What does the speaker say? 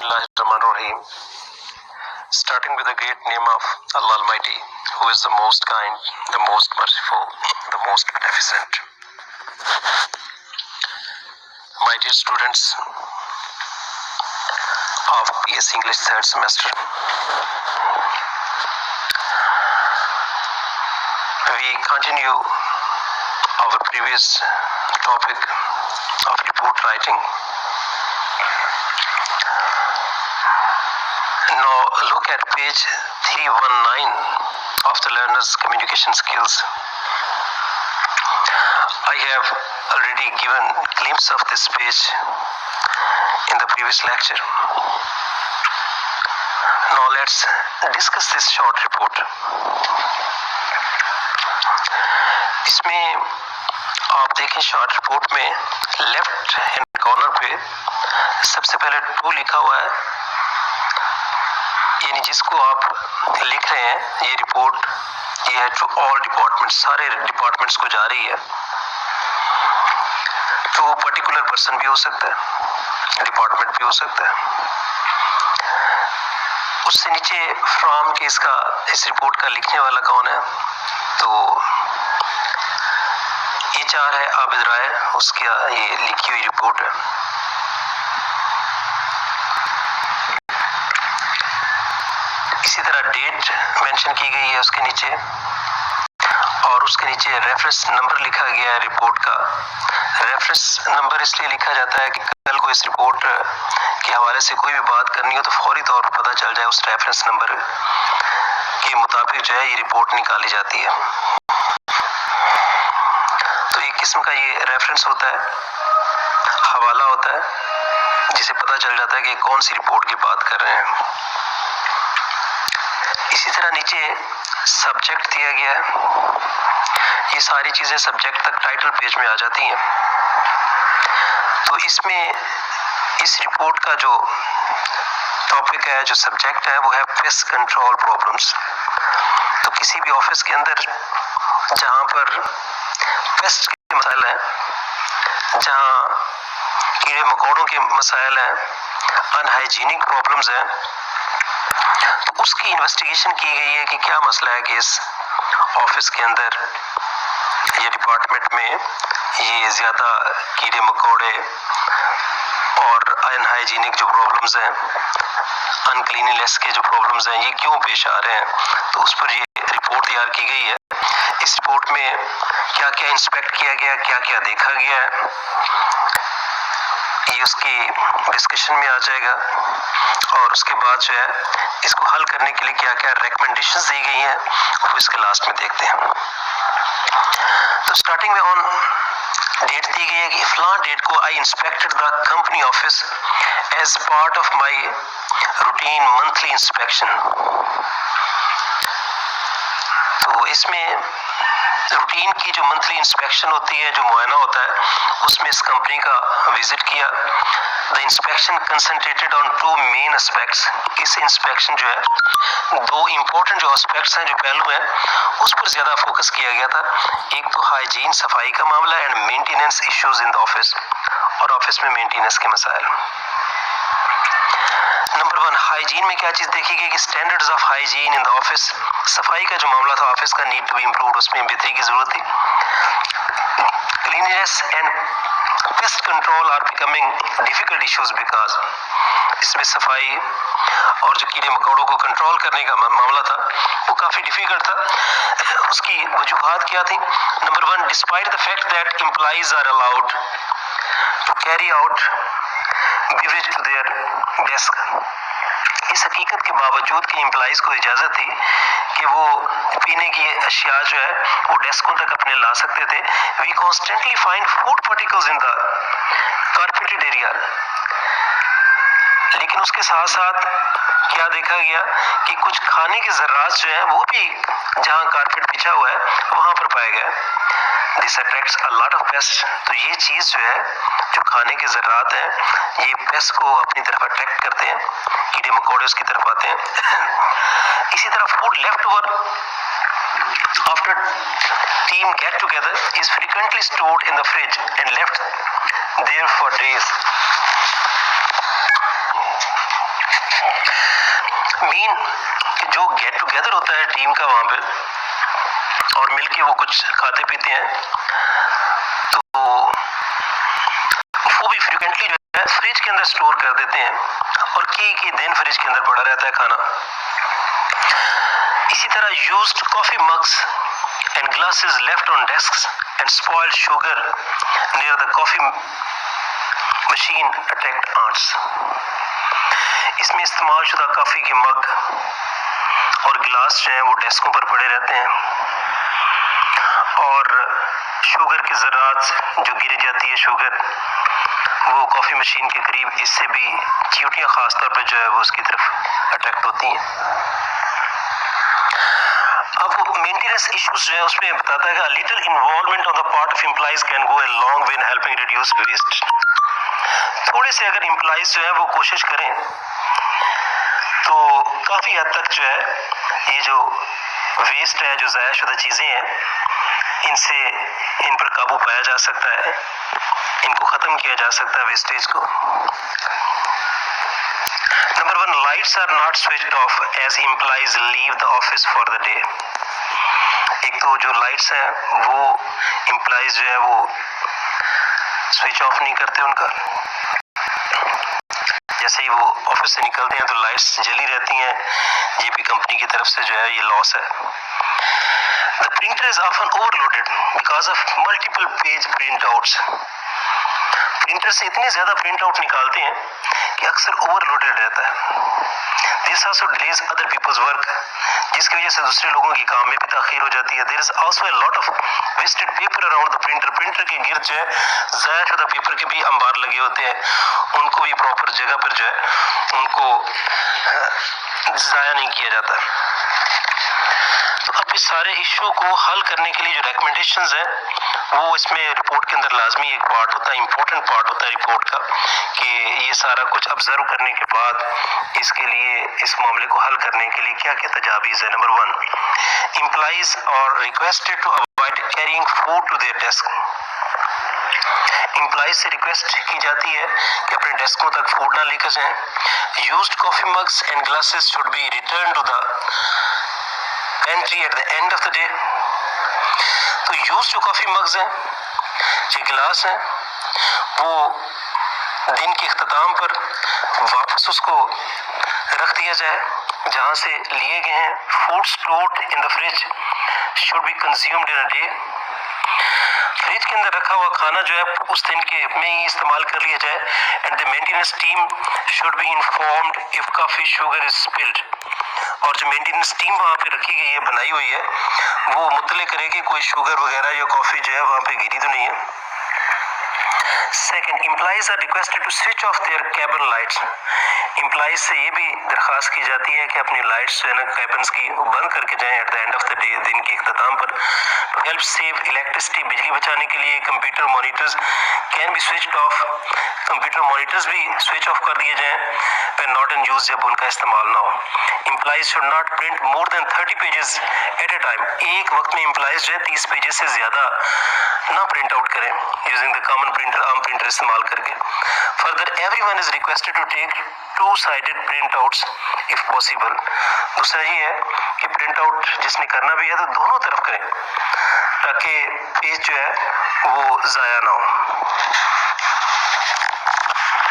Bismillahirrahmanirrahim. Starting with the great name of Allah Almighty, who is the most kind, the most merciful, the most beneficent. My dear students of PS English third semester, we continue our previous topic of report writing. Now look at page 319 of the learner's communication skills. I have already given a glimpse of this page in the previous lecture. Now let's discuss this short report. इसमें आप देखें short report में left hand corner पे सबसे पहले to लिखा हुआ है, यानी जिसको आप लिख रहे हैं ये रिपोर्ट ये है टू ऑल डिपार्टमेंट्स, सारे डिपार्टमेंट्स को जा रही है। तो वो पर्टिकुलर पर्सन भी हो सकता है, डिपार्टमेंट भी हो सकता है। उससे नीचे फ्रॉम के इसका इस रिपोर्ट का लिखने वाला कौन है, तो ये चार है आबिद राय, उसकी ये लिखी हुई रिपोर्ट है। इसी तरह डेट मेंशन की गई है उसके नीचे, और उसके नीचे रेफरेंस नंबर लिखा गया है रिपोर्ट का। रेफरेंस नंबर इसलिए लिखा जाता है कि कल को इस रिपोर्ट के हवाले से कोई भी बात करनी हो तो फौरी तौर पर पता चल जाए, उस रेफरेंस नंबर के मुताबिक जो है ये रिपोर्ट निकाली जाती है। तो एक किस्म का ये रेफरेंस होता है, हवाला होता है, जिसे पता चल जाता है कि कौन सी रिपोर्ट की बात कर रहे हैं। इसी तरह नीचे सब्जेक्ट दिया गया है, ये सारी चीजें सब्जेक्ट तक टाइटल पेज में आ जाती हैं। तो इसमें इस रिपोर्ट का जो टॉपिक है, जो सब्जेक्ट है, वो है पेस्ट कंट्रोल प्रॉब्लम्स। तो किसी भी ऑफिस के अंदर जहां पर पेस्ट के मसाइल हैं, जहां कीड़े मकोड़ों के मसाइल हैं, अनहाइजीनिक प्रॉब्लम्स हैं, तो उसकी इन्वेस्टिगेशन की गई है कि क्या मसला है कि इस ऑफिस के अंदर ये डिपार्टमेंट में ये ज़्यादा कीड़े मकोड़े और अनहाइजीनिक जो प्रॉब्लम्स हैं, अनक्लीनलीनेस के जो प्रॉब्लम्स हैं, ये क्यों पेश आ रहे हैं। तो उस पर ये रिपोर्ट तैयार की गई है। इस रिपोर्ट में क्या क्या इंस्पेक्ट किया गया, क्या क्या देखा गया है, ये उसकी डिस्कशन में आ जाएगा। और उसके बाद जो है इसको हल करने के लिए क्या क्या रिकमेंडेशंस दी गई हैं वो इसके लास्ट में देखते हैं। तो स्टार्टिंग में ऑन डेट दी गई है कि फलां डेट को I inspected the company office as part of my routine monthly inspection. तो इसमें रूटीन की जो मंथली इंस्पेक्शन होती है, जो मुआयना होता है, उसमें इस कंपनी का विजिट किया। The inspection concentrated on two main aspects. इस इंस्पेक्शन जो है दो इम्पोर्टेंट जो एस्पेक्ट्स हैं, जो पहलू हैं, उस पर ज़्यादा फोकस किया गया था। एक तो हाइजीन, सफाई का मामला, and maintenance issues in the office, और ऑफिस में मेंटेनेंस के मसाइल। नंबर वन, हाइजीन में क्या चीज़ देखी गई कि standards of hygiene in the office, सफाई का जो मामला था ऑफिस का, नीड टू बी इम्प्रूव्ड, उसमें बेहतरी की जरूरत थी। Cleanliness and pest control are becoming difficult issues because इसमें सफाई और जो कीड़े मकोड़ों को कंट्रोल करने का मामला था वो काफ़ी डिफिकल्ट था। उसकी वजूहात क्या थी। Number one, despite the fact that employees are allowed to carry out beverage to their desk. इस हकीकत के बावजूद कि एम्प्लॉइज को इजाज़त थी कि वो पीने की अशिया जो है वो डेस्कों तक अपने ला सकते थे। We constantly find food particles in the carpeted area. लेकिन उसके साथ साथ क्या देखा गया कि कुछ खाने के ज़र्रात जो हैं वो भी जहाँ कारपेट बिछा हुआ है वहाँ पर पाए गए। This attracts a lot of paste. तो ये चीज़ जो है, जो खाने के ज़र्रात हैं, ये पेस्ट को अपनी तरफ अट्रैक्ट करते हैं, कीड़े मकोड़े उसकी तरफ आते हैं। इसी तरह food left over after team get together is frequently stored in the fridge and left there for days. Mean जो गेट टुगेदर होता है टीम का वहाँ पे और मिलके वो कुछ खाते पीते हैं, तो वो भी फ्रिक्वेंटली जो है फ्रिज के अंदर स्टोर कर देते हैं और कई दिन फ्रिज के अंदर पड़ा रहता है खाना। इसी तरह used coffee mugs and glasses left on desks and spoiled sugar near the coffee machine attract ants. इसमें इस्तेमाल शुदा कॉफी के मग और गिलास जो है वो डेस्कों पर पड़े रहते हैं और शुगर की ज़रात जो गिरी जाती है शुगर वो कॉफ़ी मशीन के करीब, इससे भी चींटियाँ ख़ास तौर पे जो है वो उसकी तरफ अट्रैक्ट होती हैं। अब मेंटेनेंस इश्यूज जो है उसमें बताता है कि little involvement on the part of employees can go a long way in helping reduce waste. थोड़े से अगर एम्प्लॉइज जो है वो कोशिश करें तो काफ़ी हद तक जो है ये जो वेस्ट है, जो ज़ाया शुदा चीज़ें हैं, इन पर काबू पाया जा सकता है, इनको ख़त्म किया जा सकता है वेस्टेज को। Number 1, lights are not switched off as employees leave the office for the day. एक तो जो लाइट्स हैं वो एम्प्लॉइज जो है वो स्विच ऑफ नहीं करते उनका, जैसे ही वो ऑफिस से निकलते हैं तो लाइट्स जली रहती हैं। जेपी कंपनी की तरफ से जो है ये लॉस है। The printer is often overloaded because of multiple page printouts. Printer से इतने ज्यादा प्रिंट आउट निकालते हैं कि अक्सर ओवरलोडेड रहता है। This also delays other people's work, जिसकी वजह से दूसरे लोगों की काम में भी ताखीर हो जाती है। There is also a lot of wasted paper around the printer. Printer के गिर्द जो है ज़ाया शुदा पेपर के भी अंबार लगे होते हैं, उनको भी प्रॉपर जगह पर जो है उनको ज़ाया नहीं किया जाता। तो अब इस सारे इशू को हल करने के लिए जो रिकमेंडेशंस हैं वो इसमें रिपोर्ट के अंदर लाजमी एक पार्ट होता है, इंपॉर्टेंट पार्ट होता है रिपोर्ट का, कि ये सारा कुछ ऑब्जर्व करने के बाद इसके लिए, इस मामले को हल करने के लिए क्या क्या तजावीज़ है। Number 1, employees are requested to avoid carrying food to their desk. Employees से रिक्वेस्ट की जाती है कि अपने डेस्कों तक फूड ना लेकर जाएं। Used coffee mugs and glasses should be return to the pantry at the end of the day. तो यूज जो कॉफी मग्स हैं, जो गिलास हैं, वो दिन के इख्तिताम पर वापस उसको रख दिया जाए जहाँ से लिए गए हैं। Food stored in the fridge should be consumed in a day. Fridge के अंदर रखा हुआ खाना जो है उस दिन के में ही इस्तेमाल कर लिया जाए। And the maintenance team should be informed if coffee sugar is spilled. और जो मेंटेनेंस टीम वहाँ पे रखी गई है, बनाई हुई है, वो मुतले करे कि कोई शुगर वगैरह या कॉफ़ी जो है वहाँ पे गिरी तो नहीं है। Second, employees are requested to switch off their cabin lights. Employees से ये भी दरख्वास्त की जाती है कि अपनी लाइट्स जो है ना कैबिन्स की वो बंद करके जाएं eight the end of the day, दिन के इख्तिताम पर। टू हेल्प सेव इलेक्ट्रिसिटी, बिजली बचाने के लिए computer monitors can be switched off. Computer monitors भी स्विच ऑफ कर दिए जाएं व्हेन नॉट इन यूज, जब उनका इस्तेमाल ना हो। Employees should not print more than 30 pages at a time. एक वक्त में एम्प्लॉइज जो है 30 पेजेस से ज़्यादा ना प्रिंट आउट करें यूजिंग द कॉमन प्रिंटर, आम प्रिंटर इस्तेमाल करके। Further everyone is requested to take 2-sided print outs if possible. दूसरा ये है कि प्रिंट आउट जिसने करना भी है तो दोनों तरफ करें ताकि पेज जो है वो ज़ाया ना हो।